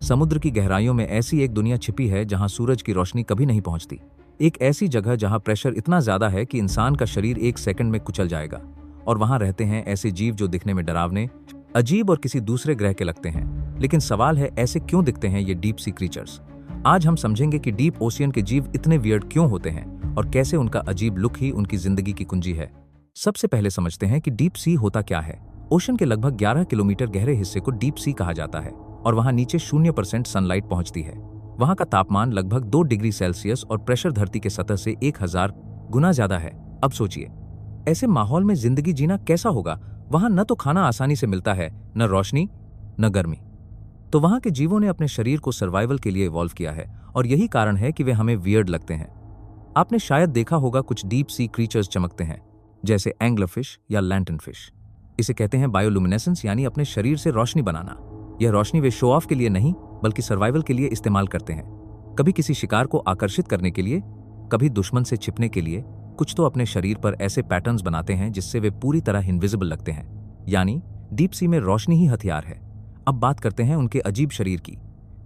समुद्र की गहराइयों में ऐसी एक दुनिया छिपी है जहां सूरज की रोशनी कभी नहीं पहुंचती। एक ऐसी जगह जहां प्रेशर इतना ज्यादा है कि इंसान का शरीर एक सेकंड में कुचल जाएगा। और वहां रहते हैं ऐसे जीव जो दिखने में डरावने, अजीब और किसी दूसरे ग्रह के लगते हैं। लेकिन सवाल है, ऐसे क्यों दिखते हैं ये डीप सी क्रीचर्स? आज हम समझेंगे कि डीप ओशियन के जीव इतने वियर्ड क्यों होते हैं और कैसे उनका अजीब लुक ही उनकी जिंदगी की कुंजी है। सबसे पहले समझते हैं कि डीप सी होता क्या है। ओशन के लगभग 11 किलोमीटर गहरे हिस्से को डीप सी कहा जाता है और वहां नीचे 0% सनलाइट पहुंचती है। वहां का तापमान लगभग 2 डिग्री सेल्सियस और प्रेशर धरती के सतह से 1000 गुना ज्यादा है। अब सोचिए, ऐसे माहौल में जिंदगी जीना कैसा होगा? वहां न तो खाना आसानी से मिलता है, न रोशनी, न गर्मी। तो वहां के जीवों ने अपने शरीर को सर्वाइवल के लिए इवॉल्व किया है और यही कारण है कि वे हमें वियर्ड लगते हैं। आपने शायद देखा होगा कुछ डीप सी क्रीचर्स चमकते हैं, जैसे एंग्लरफिश या लैंटन फिश। इसे कहते हैं बायोलुमिनेसेंस, यानी अपने शरीर से रोशनी बनाना। यह रोशनी वे शो ऑफ के लिए नहीं बल्कि सर्वाइवल के लिए इस्तेमाल करते हैं। कभी किसी शिकार को आकर्षित करने के लिए, कभी दुश्मन से छिपने के लिए। कुछ तो अपने शरीर पर ऐसे पैटर्न्स बनाते हैं जिससे वे पूरी तरह इनविजिबल लगते हैं। यानी डीप सी में रोशनी ही हथियार है। अब बात करते हैं उनके अजीब शरीर की।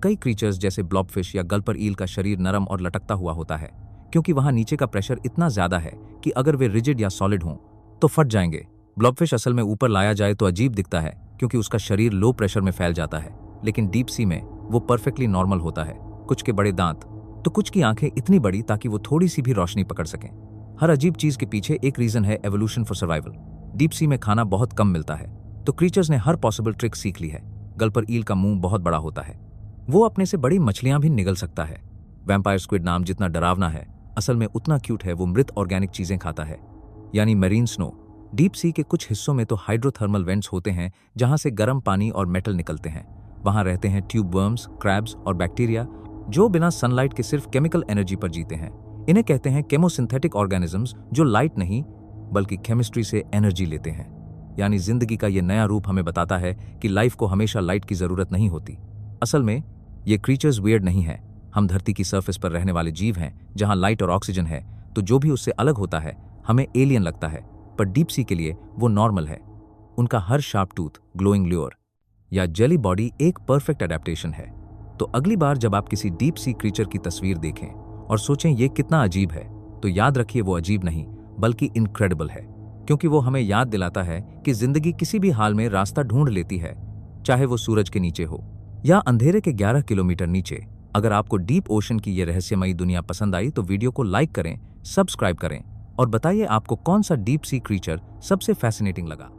कई क्रीचर्स जैसे ब्लॉबफिश या गल्पर ईल का शरीर नरम और लटकता हुआ होता है, क्योंकि वहां नीचे का प्रेशर इतना ज्यादा है कि अगर वे रिजिड या सॉलिड हों तो फट जाएंगे। ब्लॉबफिश असल में ऊपर लाया जाए तो अजीब दिखता है क्योंकि उसका शरीर लो प्रेशर में फैल जाता है, लेकिन डीप सी में वो परफेक्टली नॉर्मल होता है। कुछ के बड़े दांत तो कुछ की आंखें इतनी बड़ी ताकि वो थोड़ी सी भी रोशनी पकड़ सकें। हर अजीब चीज के पीछे एक रीजन है, evolution for survival. Deep sea में खाना बहुत कम मिलता है तो क्रीचर्स ने हर पॉसिबल ट्रिक सीख ली है। गल्पर ईल का मुंह बहुत बड़ा होता है, वो अपने से बड़ी मछलियां भी निगल सकता है। वैम्पायर स्क्विड नाम जितना डरावना है, असल में उतना क्यूट है। वो मृत ऑर्गेनिक चीजें खाता है, यानी मरीन स्नो। डीप सी के कुछ हिस्सों में तो हाइड्रोथर्मल वेंट्स होते हैं जहां से गर्म पानी और मेटल निकलते हैं। वहां रहते हैं ट्यूब वर्म्स, क्रैब्स और बैक्टीरिया जो बिना सनलाइट के सिर्फ केमिकल एनर्जी पर जीते हैं। इन्हें कहते हैं केमोसिंथेटिक ऑर्गेनिजम्स, जो लाइट नहीं बल्कि केमिस्ट्री से एनर्जी लेते हैं। यानी जिंदगी का ये नया रूप हमें बताता है कि लाइफ को हमेशा लाइट की जरूरत नहीं होती। असल में ये क्रीचर्स वियर्ड नहीं है। हम धरती की सरफेस पर रहने वाले जीव हैं जहां लाइट और ऑक्सीजन है, तो जो भी उससे अलग होता है हमें एलियन लगता है, पर डीप सी के लिए वो नॉर्मल है। उनका हर शार्प टूथ, ग्लोइंग ल्योर या जेली बॉडी एक परफेक्ट एडेप्टेशन है। तो अगली बार जब आप किसी डीप सी क्रीचर की तस्वीर देखें और सोचें ये कितना अजीब है, तो याद रखिए वो अजीब नहीं बल्कि इनक्रेडिबल है, क्योंकि वो हमें याद दिलाता है कि जिंदगी किसी भी हाल में रास्ता ढूंढ लेती है, चाहे वो सूरज के नीचे हो या अंधेरे के 11 किलोमीटर नीचे। अगर आपको डीप ओशन की ये रहस्यमयी दुनिया पसंद आई तो वीडियो को लाइक करें, सब्सक्राइब करें और बताइए आपको कौन सा डीप सी क्रीचर सबसे फैसिनेटिंग लगा।